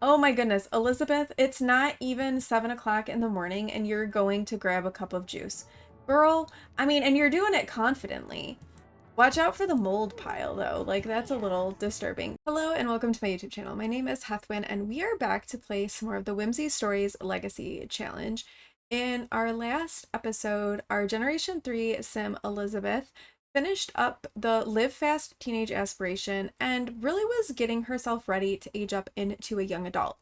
Oh my goodness, Elizabeth, it's not even 7 o'clock in the morning and you're going to grab a cup of juice. Girl, I mean, and you're doing it confidently. Watch out for the mold pile though, like that's a little disturbing. Hello and welcome to my YouTube channel. My name is Heathwyn and we are back to play some more of the Whimsy Stories Legacy Challenge. In our last episode, our Generation 3 sim Elizabeth finished up the Live Fast Teenage Aspiration and really was getting herself ready to age up into a young adult.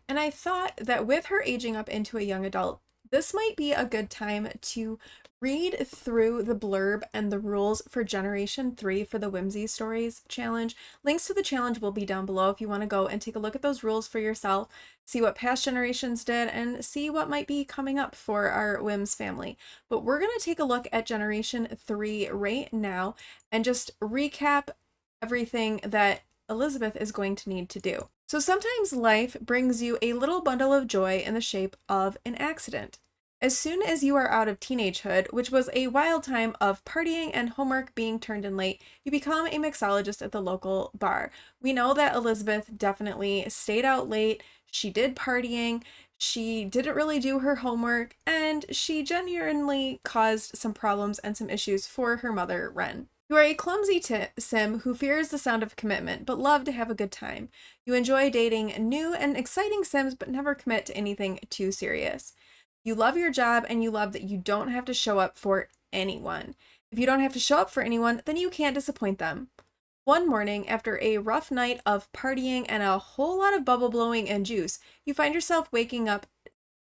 And I thought that with her aging up into a young adult, this might be a good time to read through the blurb and the rules for Generation 3 for the Whimsy Stories challenge. Links to the challenge will be down below if you want to go and take a look at those rules for yourself, see what past generations did, and see what might be coming up for our Whims family. But we're going to take a look at Generation 3 right now and just recap everything that Elizabeth is going to need to do. So sometimes life brings you a little bundle of joy in the shape of an accident. As soon as you are out of teenagehood, which was a wild time of partying and homework being turned in late, you become a mixologist at the local bar. We know that Elizabeth definitely stayed out late, she did partying, she didn't really do her homework, and she genuinely caused some problems and some issues for her mother, Wren. You are a clumsy sim who fears the sound of commitment, but love to have a good time. You enjoy dating new and exciting sims, but never commit to anything too serious. You love your job, and you love that you don't have to show up for anyone. If you don't have to show up for anyone, then you can't disappoint them. One morning, after a rough night of partying and a whole lot of bubble blowing and juice, you find yourself waking up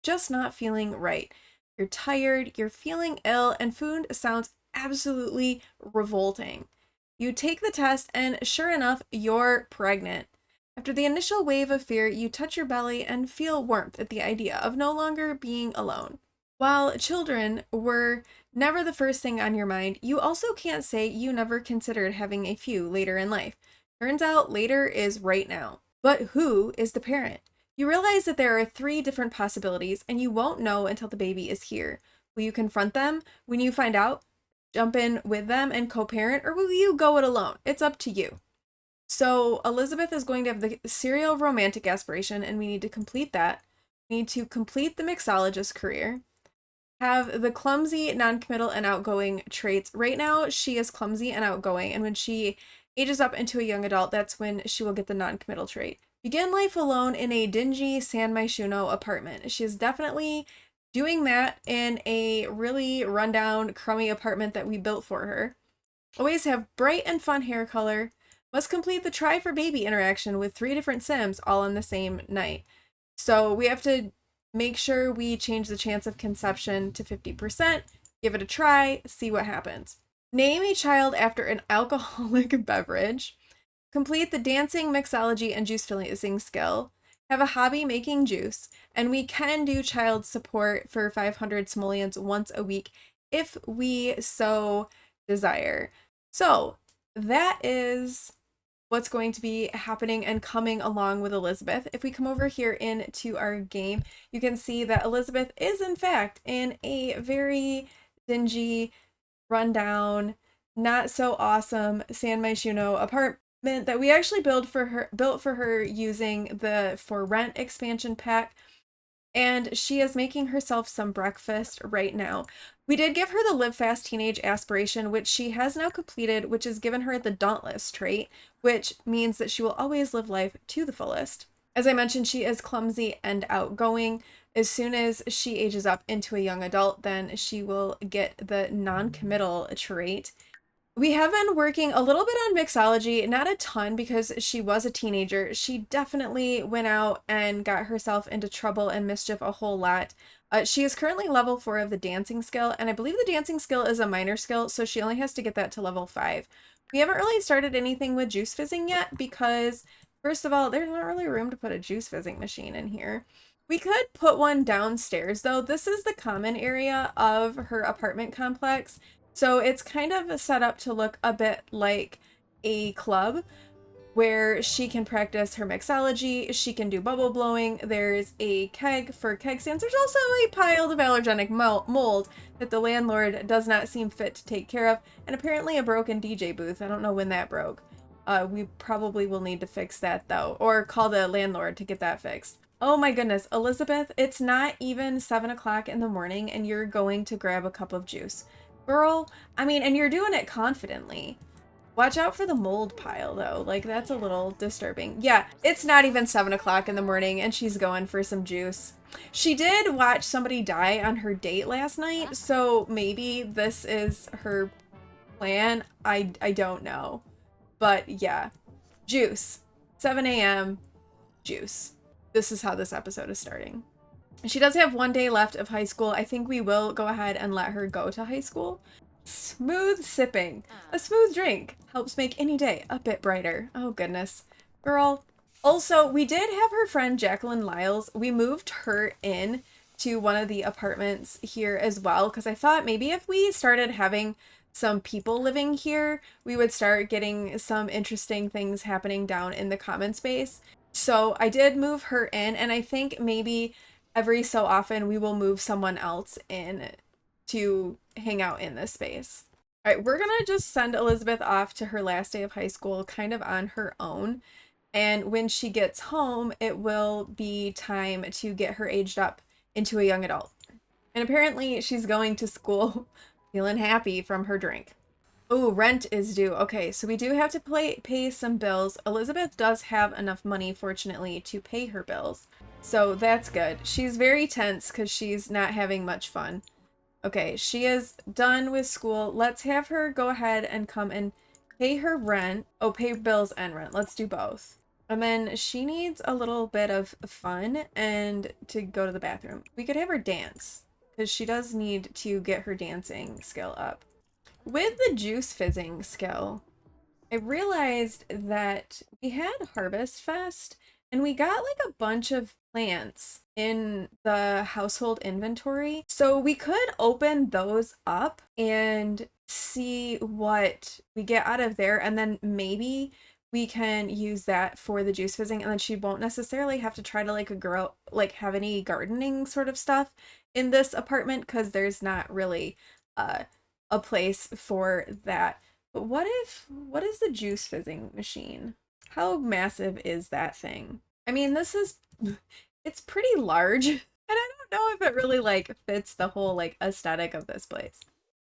just not feeling right. You're tired, you're feeling ill, and food sounds absolutely revolting. You take the test, and sure enough, you're pregnant. After the initial wave of fear, you touch your belly and feel warmth at the idea of no longer being alone. While children were never the first thing on your mind, you also can't say you never considered having a few later in life. Turns out later is right now. But who is the parent? You realize that there are 3 different possibilities, and you won't know until the baby is here. Will you confront them when you find out? Jump in with them and co-parent, or will you go it alone? It's up to you. So Elizabeth is going to have the serial romantic aspiration, and we need to complete that. We need to complete the mixologist career, have the clumsy, non-committal, and outgoing traits. Right now, she is clumsy and outgoing, and when she ages up into a young adult, that's when she will get the non-committal trait. Begin life alone in a dingy San Myshuno apartment. She is definitely doing that in a really rundown, crummy apartment that we built for her. Always have bright and fun hair color. Must complete the try for baby interaction with 3 different sims all on the same night. So we have to make sure we change the chance of conception to 50%, give it a try, see what happens. Name a child after an alcoholic beverage. Complete the dancing, mixology, and juice filling skill. Have a hobby making juice. And we can do child support for 500 simoleons once a week if we so desire. So that is what's going to be happening and coming along with Elizabeth. If we come over here into our game, you can see that Elizabeth is in fact in a very dingy, rundown, not so awesome San Myshuno apartment that we actually built for her using the For Rent expansion pack. And she is making herself some breakfast right now. We did give her the Live Fast Teenage Aspiration, which she has now completed, which has given her the Dauntless trait, which means that she will always live life to the fullest. As I mentioned, she is clumsy and outgoing. As soon as she ages up into a young adult, then she will get the non-committal trait. We have been working a little bit on mixology, not a ton because she was a teenager. She definitely went out and got herself into trouble and mischief a whole lot. She is currently level 4 of the dancing skill, and I believe the dancing skill is a minor skill, so she only has to get that to level 5. We haven't really started anything with juice fizzing yet because, first of all, there's not really room to put a juice fizzing machine in here. We could put one downstairs, though. This is the common area of her apartment complex. So it's kind of set up to look a bit like a club where she can practice her mixology, she can do bubble blowing, there's a keg for keg stands, there's also a pile of allergenic mold that the landlord does not seem fit to take care of, and apparently a broken DJ booth. I don't know when that broke. We probably will need to fix that though, or call the landlord to get that fixed. Oh my goodness, Elizabeth, it's not even 7 o'clock in the morning and you're going to grab a cup of juice. Girl, I mean, and you're doing it confidently. Watch out for the mold pile though, like that's a little disturbing. Yeah, it's not even 7 o'clock in the morning and she's going for some juice. She did watch somebody die on her date last night, so maybe this is her plan. I don't know. But yeah, juice. 7 a.m. juice. This is how this episode is starting. She does have 1 day left of high school. I think we will go ahead and let her go to high school. Smooth sipping. A smooth drink helps make any day a bit brighter. Oh goodness. Girl. Also, we did have her friend Jacqueline Lyles. We moved her in to one of the apartments here as well because I thought maybe if we started having some people living here, we would start getting some interesting things happening down in the common space. So I did move her in, and I think maybe every so often we will move someone else in to hang out in this space. All right, we're gonna just send Elizabeth off to her last day of high school kind of on her own. And when she gets home, it will be time to get her aged up into a young adult. And apparently she's going to school feeling happy from her drink. Oh, rent is due. Okay, so we do have to pay some bills. Elizabeth does have enough money, fortunately, to pay her bills. So that's good. She's very tense because she's not having much fun. Okay, she is done with school. Let's have her go ahead and come and pay her rent. Oh, pay bills and rent. Let's do both. And then she needs a little bit of fun and to go to the bathroom. We could have her dance because she does need to get her dancing skill up. With the juice fizzing skill, I realized that we had Harvest Fest and we got like a bunch of plants in the household inventory. So we could open those up and see what we get out of there, and then maybe we can use that for the juice fizzing, and then she won't necessarily have to try to have any gardening sort of stuff in this apartment because there's not really a place for that. But what is the juice fizzing machine? How massive is that thing? I mean, it's pretty large, and I don't know if it really like fits the whole like aesthetic of this place.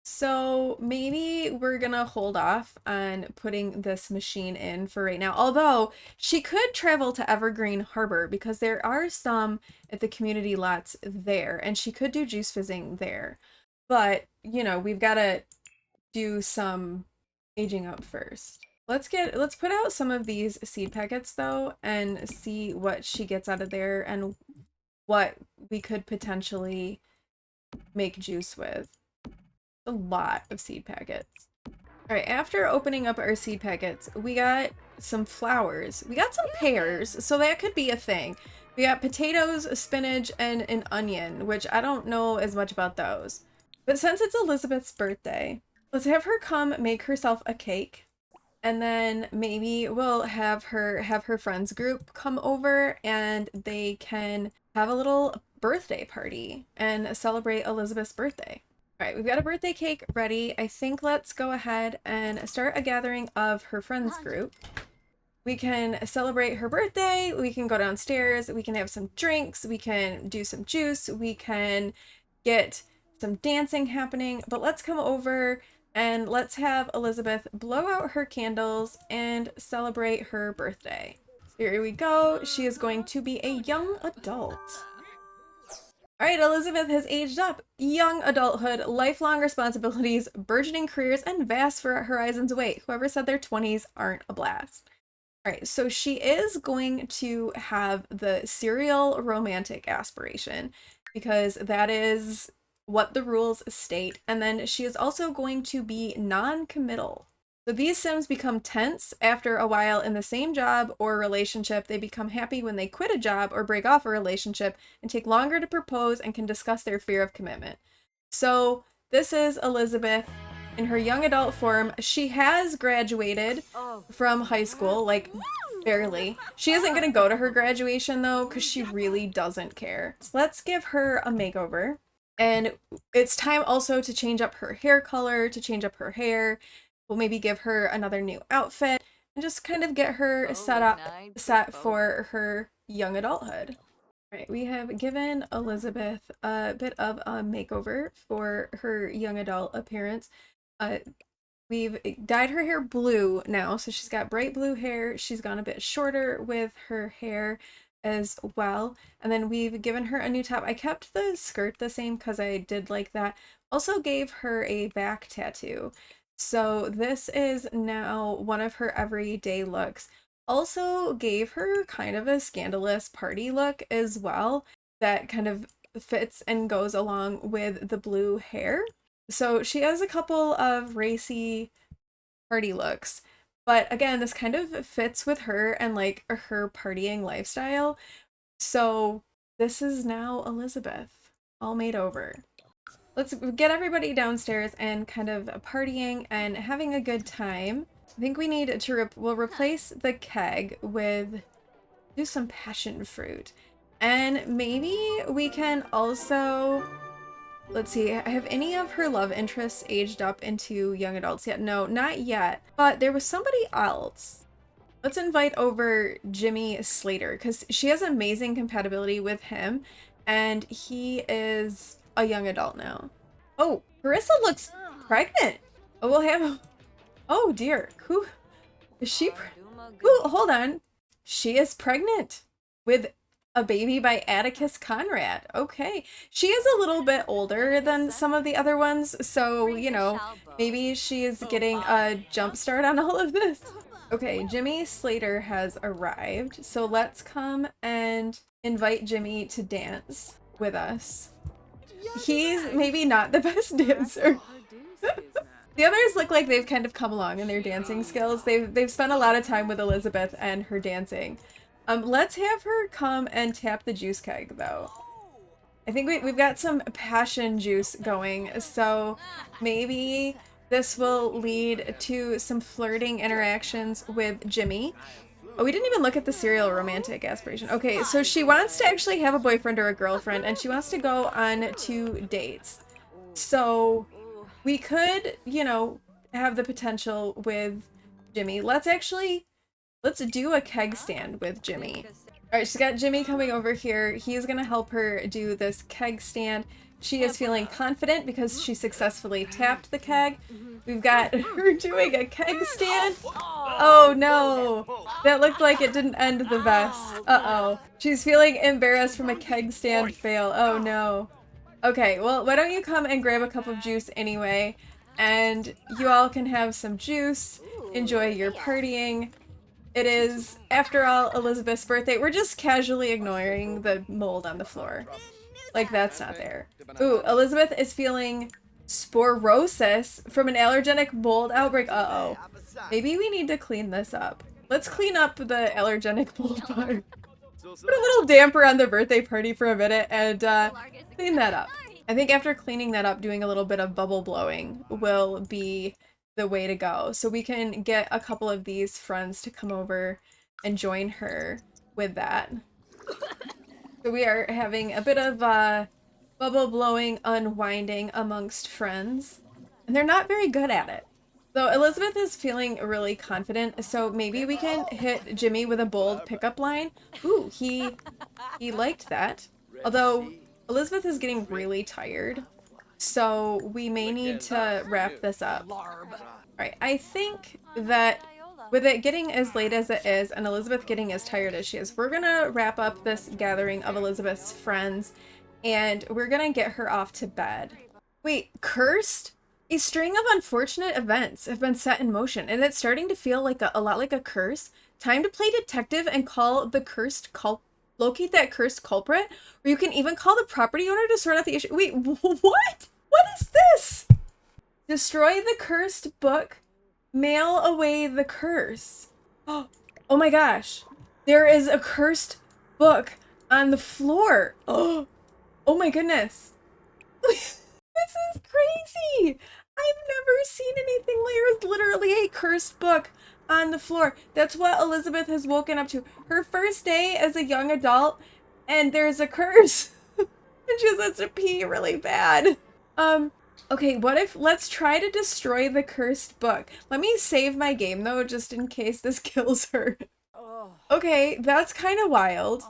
So maybe we're gonna hold off on putting this machine in for right now. Although she could travel to Evergreen Harbor because there are some at the community lots there, and she could do juice fizzing there. But, we've got to do some aging up first. Let's put out some of these seed packets though and see what she gets out of there and what we could potentially make juice with. A lot of seed packets. All right, after opening up our seed packets, we got some flowers. We got some pears, so that could be a thing. We got potatoes, spinach, and an onion, which I don't know as much about those. But since it's Elizabeth's birthday, let's have her come make herself a cake. And then maybe we'll have her friends group come over and they can have a little birthday party and celebrate Elizabeth's birthday. All right, we've got a birthday cake ready. I think let's go ahead and start a gathering of her friends group. We can celebrate her birthday. We can go downstairs. We can have some drinks. We can do some juice. We can get some dancing happening. But let's come over and let's have Elizabeth blow out her candles and celebrate her birthday. So here we go. She is going to be a young adult. All right, Elizabeth has aged up. Young adulthood, lifelong responsibilities, burgeoning careers, and vast horizons await. Whoever said their 20s aren't a blast. All right, so she is going to have the serial romantic aspiration because that is what the rules state. And then she is also going to be non-committal. So these Sims become tense after a while in the same job or relationship. They become happy when they quit a job or break off a relationship and take longer to propose and can discuss their fear of commitment. So this is Elizabeth in her young adult form. She has graduated from high school, like barely. She isn't going to go to her graduation though because she really doesn't care. So let's give her a makeover. And it's time also to change up her hair color, to change up her hair. We'll maybe give her another new outfit. and just kind of get her set for her young adulthood. Right, we have given Elizabeth a bit of a makeover for her young adult appearance. Uh, we've dyed her hair blue now, so she's got bright blue hair. She's gone a bit shorter with her hair as well. And then we've given her a new top. I kept the skirt the same because I did like that. Also gave her a back tattoo. So this is now one of her everyday looks. Also gave her kind of a scandalous party look as well that kind of fits and goes along with the blue hair. So she has a couple of racy party looks, but again, this kind of fits with her and like her partying lifestyle. So this is now Elizabeth, all made over. Let's get everybody downstairs and kind of partying and having a good time. I think we need to we'll replace the keg with do some passion fruit. And maybe we can also, let's see, have any of her love interests aged up into young adults yet? No, not yet. But there was somebody else. Let's invite over Jimmy Slater because she has amazing compatibility with him and he is a young adult now. Oh, Carissa looks pregnant. Oh, we'll have, oh dear, who is she? Ooh, hold on. She is pregnant with a baby by Atticus Conrad. Okay. She is a little bit older than some of the other ones, so, you know, maybe she is getting a jump start on all of this. Okay, Jimmy Slater has arrived, so let's come and invite Jimmy to dance with us. He's maybe not the best dancer. The others look like they've kind of come along in their dancing skills. They've spent a lot of time with Elizabeth and her dancing. Let's have her come and tap the juice keg, though. I think we've got some passion juice going, so maybe this will lead to some flirting interactions with Jimmy. Oh, we didn't even look at the serial romantic aspiration. Okay, so she wants to actually have a boyfriend or a girlfriend, and she wants to go on 2 dates. So we could, you know, have the potential with Jimmy. Let's do a keg stand with Jimmy. All right, she's got Jimmy coming over here. He's gonna help her do this keg stand. She is feeling confident because she successfully tapped the keg. We've got her doing a keg stand. Oh no, that looked like it didn't end the best. Uh-oh. She's feeling embarrassed from a keg stand fail. Oh no. Okay, well, why don't you come and grab a cup of juice anyway, and you all can have some juice, enjoy your partying. It is, after all, Elizabeth's birthday. We're just casually ignoring the mold on the floor. Like, that's not there. Ooh, Elizabeth is feeling sporosis from an allergenic mold outbreak. Uh-oh. Maybe we need to clean this up. Let's clean up the allergenic mold part. Put a little damper on the birthday party for a minute and clean that up. I think after cleaning that up, doing a little bit of bubble blowing will be the way to go. So we can get a couple of these friends to come over and join her with that. So we are having a bit of bubble blowing unwinding amongst friends. And they're not very good at it. So Elizabeth is feeling really confident, so maybe we can hit Jimmy with a bold pickup line. Ooh, he liked that. Although Elizabeth is getting really tired, so we may need to wrap this up. Alright, I think that with it getting as late as it is and Elizabeth getting as tired as she is, we're gonna wrap up this gathering of Elizabeth's friends and we're gonna get her off to bed. Wait, cursed? A string of unfortunate events have been set in motion, and it's starting to feel like a lot like a curse. Time to play detective and call the locate that cursed culprit, or you can even call the property owner to sort out the issue. Wait, what? What is this? Destroy the cursed book. Mail away the curse. Oh my gosh. There is a cursed book on the floor. Oh my goodness. This is crazy! I've never seen anything like there is literally a cursed book on the floor. That's what Elizabeth has woken up to. Her first day as a young adult, and there's a curse. And she has to pee really bad. Okay, what if, let's try to destroy the cursed book. Let me save my game though, just in case this kills her. Okay, that's kind of wild.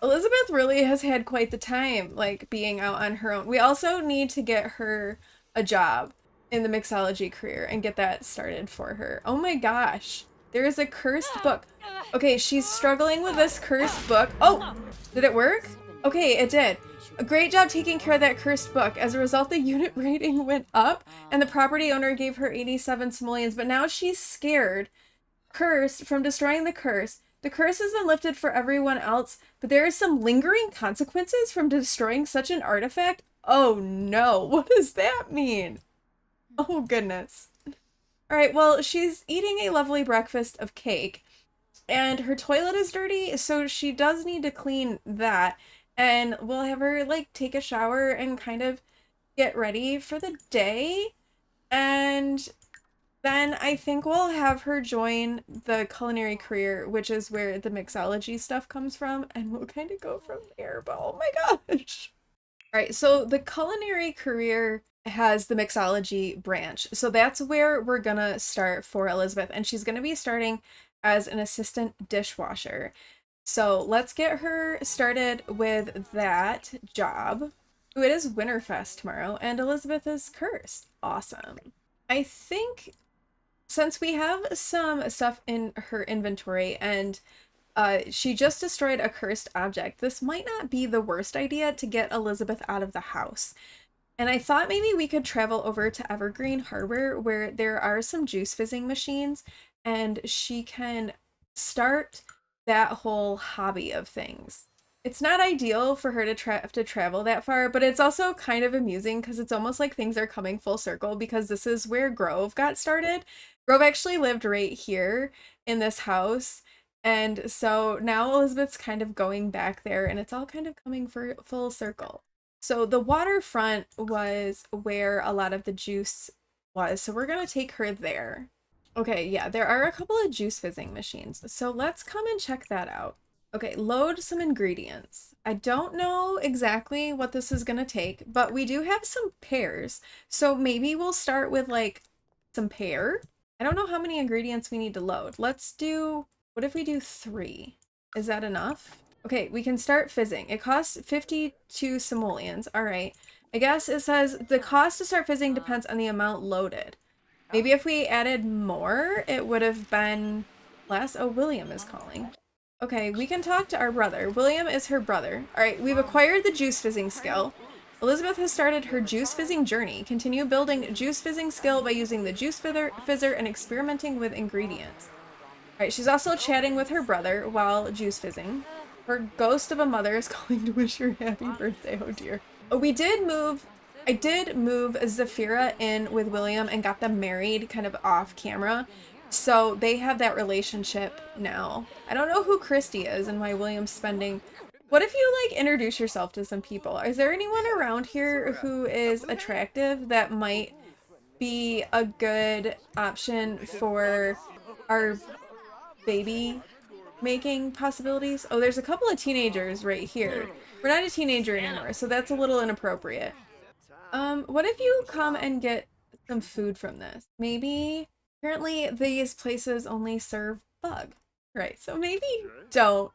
Elizabeth really has had quite the time, like, being out on her own. We also need to get her a job in the mixology career and get that started for her. Oh my gosh. There is a cursed book. Okay, she's struggling with this cursed book. Oh, did it work? Okay, it did. A great job taking care of that cursed book. As a result, the unit rating went up and the property owner gave her 87 simoleons, but now she's scared, cursed, from destroying the curse. The curse has been lifted for everyone else, but there are some lingering consequences from destroying such an artifact. Oh no, what does that mean? Oh goodness. All right, well, she's eating a lovely breakfast of cake, and her toilet is dirty, so she does need to clean that. And we'll have her, like, take a shower and kind of get ready for the day. And then I think we'll have her join the culinary career, which is where the mixology stuff comes from, and we'll kind of go from there. But oh my gosh. All right, so the culinary career has the mixology branch. So that's where we're gonna start for Elizabeth, and she's gonna be starting as an assistant dishwasher. So let's get her started with that job. Ooh, it is Winterfest tomorrow, and Elizabeth is cursed. Awesome. I think since we have some stuff in her inventory and she just destroyed a cursed object, this might not be the worst idea to get Elizabeth out of the house. And I thought maybe we could travel over to Evergreen Harbor where there are some juice fizzing machines and she can start that whole hobby of things. It's not ideal for her to have to travel that far, but it's also kind of amusing because it's almost like things are coming full circle because this is where Grove got started. Grove actually lived right here in this house. And so now Elizabeth's kind of going back there and it's all kind of coming for full circle. So the waterfront was where a lot of the juice was. So we're going to take her there. Okay, yeah, there are a couple of juice fizzing machines. So let's come and check that out. Okay, load some ingredients. I don't know exactly what this is going to take, but we do have some pears. So maybe we'll start with like some pear. I don't know how many ingredients we need to load. Let's do, what if we do 3? Is that enough? Okay, we can start fizzing. It costs 52 simoleons. All right. I guess it says the cost to start fizzing depends on the amount loaded. Maybe if we added more, it would have been less. Oh, William is calling. Okay, we can talk to our brother. William is her brother. All right, we've acquired the juice fizzing skill. Elizabeth has started her juice fizzing journey. Continue building juice fizzing skill by using the juice fizzer and experimenting with ingredients. All right, she's also chatting with her brother while juice fizzing. Her ghost of a mother is calling to wish her happy birthday. Oh dear. Oh, I did move Zafira in with William and got them married kind of off camera. So they have that relationship now. I don't know who Christy is and why William's spending... What if you, like, introduce yourself to some people? Is there anyone around here who is attractive that might be a good option for our baby making possibilities? Oh, there's a couple of teenagers right here. We're not a teenager anymore, so that's a little inappropriate. What if you come and get some food from this? Maybe... Apparently, these places only serve bug. Right, so maybe don't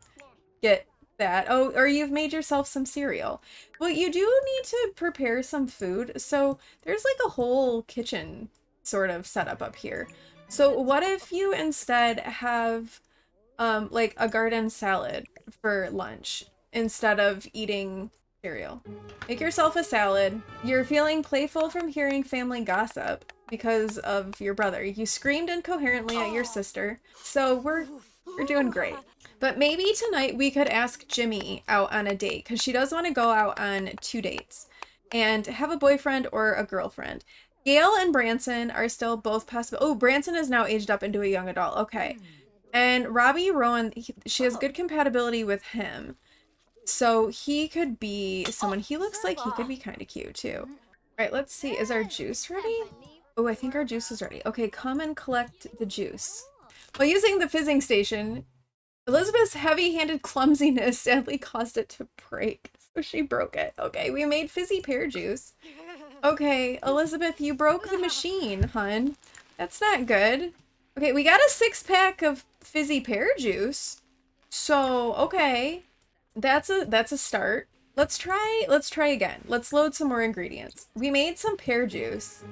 get that. Oh, or you've made yourself some cereal. Well, you do need to prepare some food, so there's like a whole kitchen sort of setup up here. So what if you instead have like a garden salad for lunch instead of eating cereal? Make yourself a salad. You're feeling playful from hearing family gossip because of your brother. You screamed incoherently at your sister. So we're doing great. But maybe tonight we could ask Jimmy out on a date because she does want to go out on 2 dates and have a boyfriend or a girlfriend. Gail and Branson are still both possible. Oh, Branson is now aged up into a young adult. Okay. And Robbie Rowan, she has good compatibility with him. So he could be someone, he looks like he could be kind of cute too. All right, let's see. Is our juice ready? Oh, I think our juice is ready. Okay, come and collect the juice. While using the fizzing station, Elizabeth's heavy-handed clumsiness sadly caused it to break. So she broke it. Okay, we made fizzy pear juice. Okay, Elizabeth, you broke the machine, hun. That's not good. Okay, we got a 6-pack of fizzy pear juice. So, okay. That's a start. Let's try again. Let's load some more ingredients. We made some pear juice.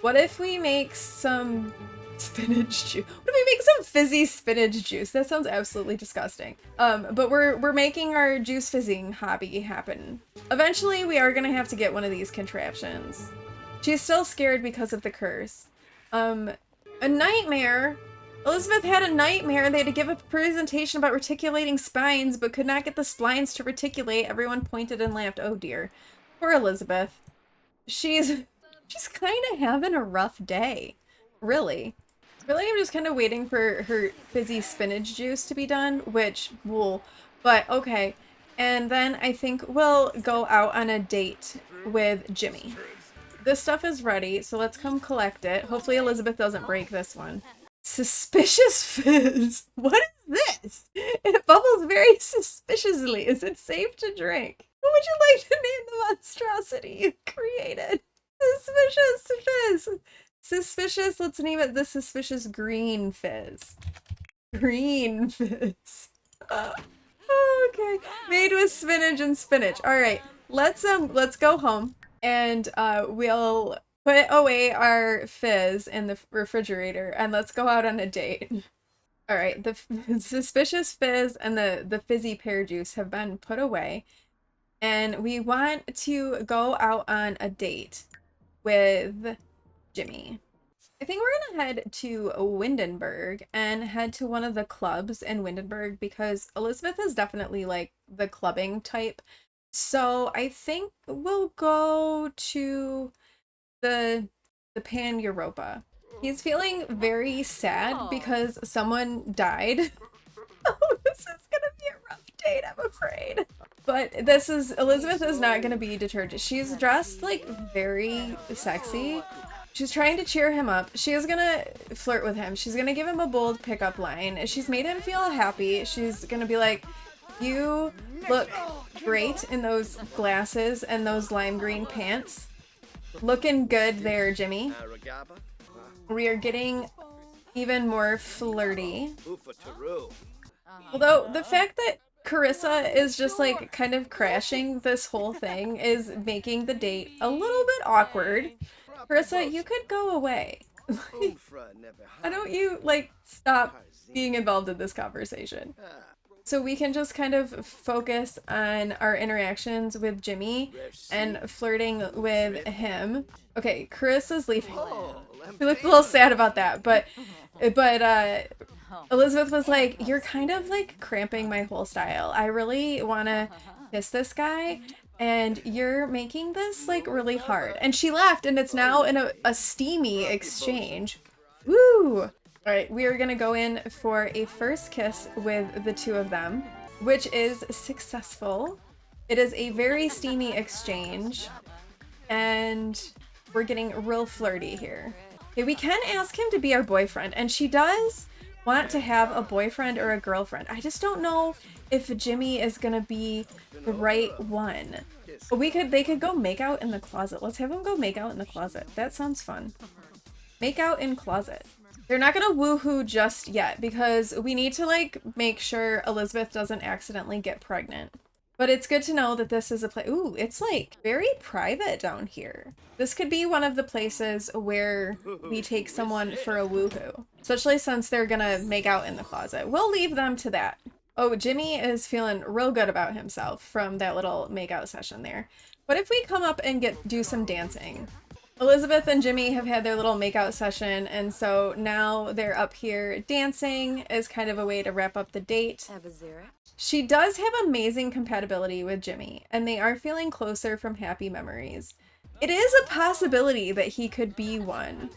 What if we make some spinach juice? What if we make some fizzy spinach juice? That sounds absolutely disgusting. But we're making our juice fizzing hobby happen. Eventually, we are gonna have to get one of these contraptions. She's still scared because of the curse. A nightmare. Elizabeth had a nightmare. They had to give a presentation about reticulating spines, but could not get the splines to reticulate. Everyone pointed and laughed. Oh dear. Poor Elizabeth. She's kind of having a rough day. Really. Really, I'm just kind of waiting for her fizzy spinach juice to be done, which will, but okay. And then I think we'll go out on a date with Jimmy. This stuff is ready, so let's come collect it. Hopefully Elizabeth doesn't break this one. Suspicious fizz. What is this? It bubbles very suspiciously. Is it safe to drink? What would you like to name the monstrosity you created? Suspicious fizz. Suspicious, let's name it the suspicious green fizz. Green fizz. Okay. Made with spinach and spinach. Alright. Let's go home and we'll put away our fizz in the refrigerator and let's go out on a date. Alright, the suspicious fizz and the fizzy pear juice have been put away. And we want to go out on a date with Jimmy. I think we're gonna head to Windenburg and head to one of the clubs in Windenburg because Elizabeth is definitely like the clubbing type. So I think we'll go to the Pan Europa. He's feeling very sad because someone died. Oh, this is gonna be a rough date, I'm afraid. But Elizabeth is not gonna be deterred. She's dressed like very sexy. She's trying to cheer him up. She is gonna flirt with him. She's gonna give him a bold pickup line. She's made him feel happy. She's gonna be like, you look great in those glasses and those lime green pants. Looking good there, Jimmy. We are getting even more flirty. Although the fact that Carissa is just like kind of crashing this whole thing is making the date a little bit awkward. Carissa, you could go away. Why don't you like stop being involved in this conversation? So we can just kind of focus on our interactions with Jimmy and flirting with him. Okay, Carissa's leaving. We looked a little sad about that, but Elizabeth was like, you're kind of like cramping my whole style. I really want to kiss this guy and you're making this like really hard. And she left and it's now in a steamy exchange. Woo! Alright, we are gonna go in for a first kiss with the two of them, which is successful. It is a very steamy exchange and we're getting real flirty here. Okay, we can ask him to be our boyfriend and she does want to have a boyfriend or a girlfriend. I just don't know if Jimmy is gonna be the right one. But they could go make out in the closet. Let's have them go make out in the closet. That sounds fun. Make out in closet. They're not gonna woohoo just yet because we need to like make sure Elizabeth doesn't accidentally get pregnant. But it's good to know that this is a place. Ooh, it's like very private down here. This could be one of the places where we take someone for a woohoo, especially since they're gonna make out in the closet. We'll leave them to that. Oh, Jimmy is feeling real good about himself from that little makeout session there. What if we come up and do some dancing? Elizabeth and Jimmy have had their little makeout session, and so now they're up here dancing as kind of a way to wrap up the date. She does have amazing compatibility with Jimmy, and they are feeling closer from happy memories. It is a possibility that he could be one.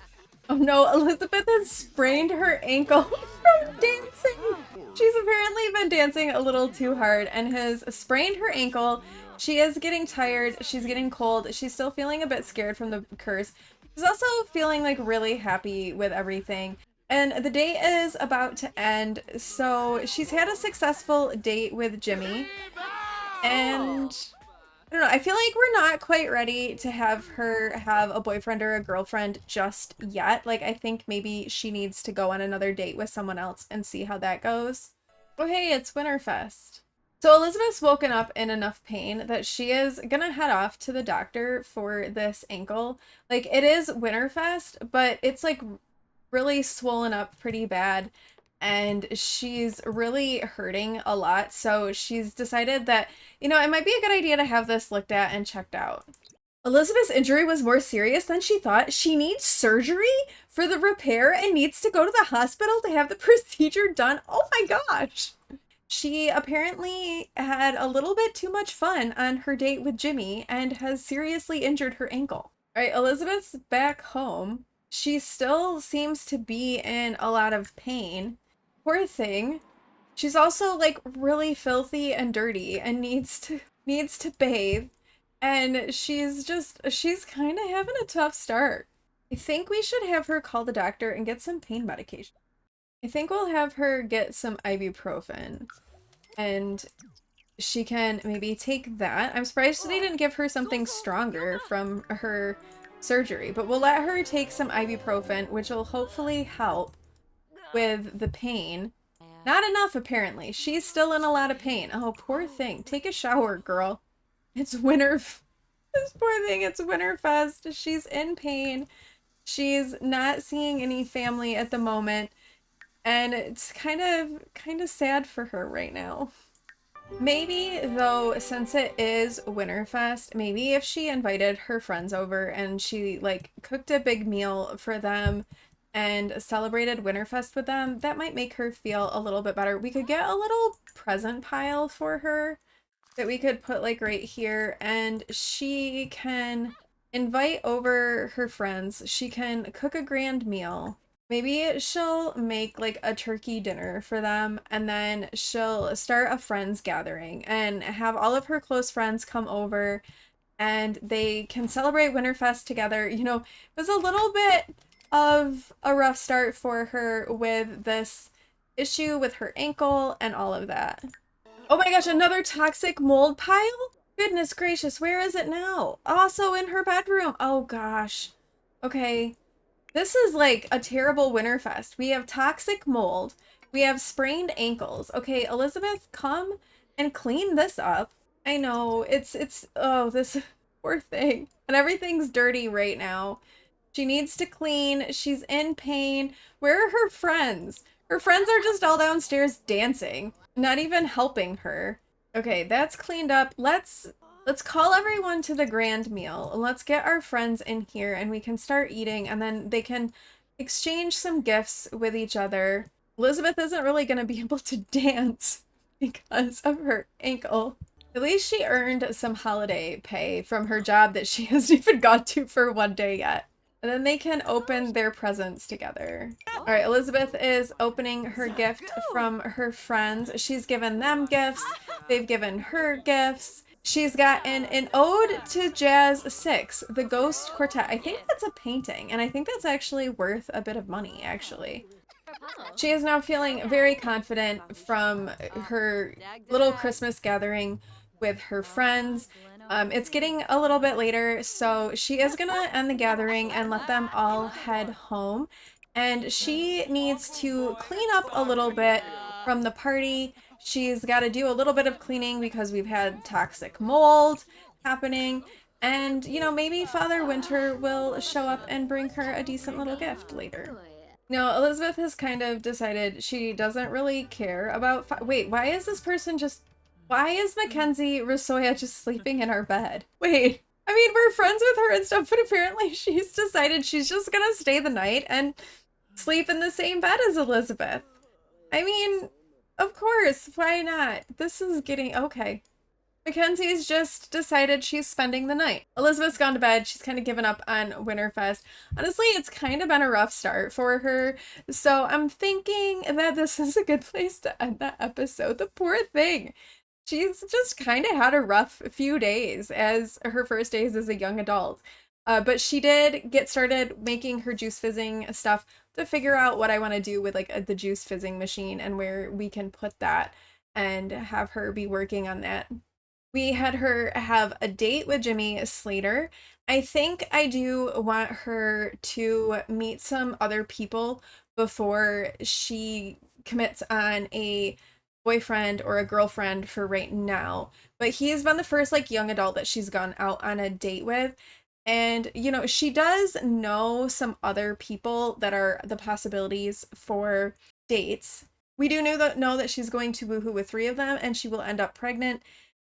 Oh no, Elizabeth has sprained her ankle from dancing. She's apparently been dancing a little too hard and has sprained her ankle. She is getting tired. She's getting cold. She's still feeling a bit scared from the curse. She's also feeling like really happy with everything. And the date is about to end. So she's had a successful date with Jimmy. And I don't know. I feel like we're not quite ready to have her have a boyfriend or a girlfriend just yet. Like, I think maybe she needs to go on another date with someone else and see how that goes. Oh, hey, it's Winterfest. So Elizabeth's woken up in enough pain that she is gonna head off to the doctor for this ankle. Like, it is Winterfest, but it's like really swollen up pretty bad and she's really hurting a lot. So she's decided that, it might be a good idea to have this looked at and checked out. Elizabeth's injury was more serious than she thought. She needs surgery for the repair and needs to go to the hospital to have the procedure done. Oh my gosh. She apparently had a little bit too much fun on her date with Jimmy and has seriously injured her ankle. All right, Elizabeth's back home. She still seems to be in a lot of pain. Poor thing. She's also like really filthy and dirty and needs to bathe. And she's kind of having a tough start. I think we should have her call the doctor and get some pain medication. I think we'll have her get some ibuprofen and she can maybe take that. I'm surprised they didn't give her something stronger from her surgery, but we'll let her take some ibuprofen, which will hopefully help with the pain. Not enough, apparently. She's still in a lot of pain. Oh, poor thing. Take a shower, girl. It's winter. This poor thing, it's Winterfest. She's in pain. She's not seeing any family at the moment. And it's kind of sad for her right now. Maybe, though, since it is Winterfest, maybe if she invited her friends over and she, like, cooked a big meal for them and celebrated Winterfest with them, that might make her feel a little bit better. We could get a little present pile for her that we could put, like, right here, and she can invite over her friends. She can cook a grand meal. Maybe she'll make like a turkey dinner for them and then she'll start a friends gathering and have all of her close friends come over and they can celebrate Winterfest together. It was a little bit of a rough start for her with this issue with her ankle and all of that. Oh my gosh, another toxic mold pile? Goodness gracious, where is it now? Also in her bedroom. Oh gosh. Okay. This is like a terrible Winterfest. We have toxic mold. We have sprained ankles. Okay, Elizabeth, come and clean this up. I know, oh, this poor thing. And everything's dirty right now. She needs to clean. She's in pain. Where are her friends? Her friends are just all downstairs dancing, not even helping her. Okay, that's cleaned up. Let's call everyone to the grand meal. Let's get our friends in here and we can start eating and then they can exchange some gifts with each other. Elizabeth isn't really going to be able to dance because of her ankle. At least she earned some holiday pay from her job that she hasn't even got to for one day yet. And then they can open their presents together. All right, Elizabeth is opening her gift from her friends. She's given them gifts. They've given her gifts. She's gotten an Ode to Jazz 6, the Ghost Quartet. I think that's a painting, and I think that's actually worth a bit of money, actually. She is now feeling very confident from her little Christmas gathering with her friends. It's getting a little bit later, so she is gonna end the gathering and let them all head home. And she needs to clean up a little bit from the party. She's got to do a little bit of cleaning because we've had toxic mold happening. And, maybe Father Winter will show up and bring her a decent little gift later. Now, Elizabeth has kind of decided she doesn't really care about... Wait, why is this person just... Why is Mackenzie Rosoya just sleeping in our bed? Wait, I mean, we're friends with her and stuff, but apparently she's decided she's just gonna stay the night and sleep in the same bed as Elizabeth. I mean... Of course, why not? This is getting... Okay. Mackenzie's just decided she's spending the night. Elizabeth's gone to bed. She's kind of given up on Winterfest. Honestly, it's kind of been a rough start for her. So I'm thinking that this is a good place to end that episode. The poor thing. She's just kind of had a rough few days as her first days as a young adult. But she did get started making her juice fizzing stuff to figure out what I want to do with like the juice fizzing machine and where we can put that and have her be working on that. We had her have a date with Jimmy Slater. I think I do want her to meet some other people before she commits on a boyfriend or a girlfriend for right now. But he's been the first like young adult that she's gone out on a date with. And, you know, she does know some other people that are the possibilities for dates. We do know that she's going to woohoo with three of them and she will end up pregnant,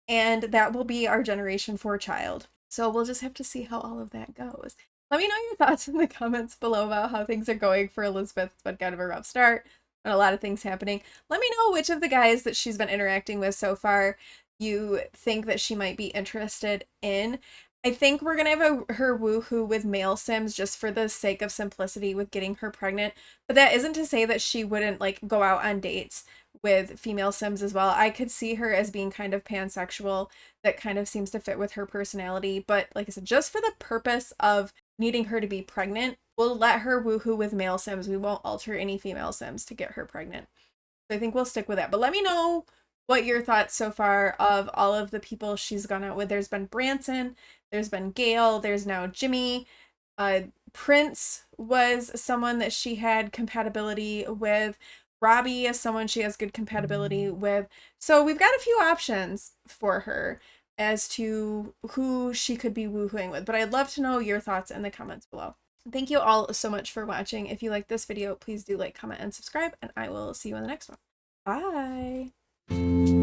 and that will be our generation 4 child. So we'll just have to see how all of that goes. Let me know your thoughts in the comments below about how things are going for Elizabeth. It's been kind of a rough start and a lot of things happening. Let me know which of the guys that she's been interacting with so far you think that she might be interested in. I think we're gonna have her woohoo with male Sims just for the sake of simplicity with getting her pregnant. But that isn't to say that she wouldn't like go out on dates with female Sims as well. I could see her as being kind of pansexual. That kind of seems to fit with her personality. But like I said, just for the purpose of needing her to be pregnant, we'll let her woohoo with male Sims. We won't alter any female Sims to get her pregnant. So I think we'll stick with that. But let me know what your thoughts so far of all of the people she's gone out with. There's been Branson, there's been Gail, there's now Jimmy. Prince was someone that she had compatibility with. Robbie is someone she has good compatibility with. So we've got a few options for her as to who she could be woohooing with. But I'd love to know your thoughts in the comments below. Thank you all so much for watching. If you like this video, please do like, comment, and subscribe, and I will see you in the next one. Bye!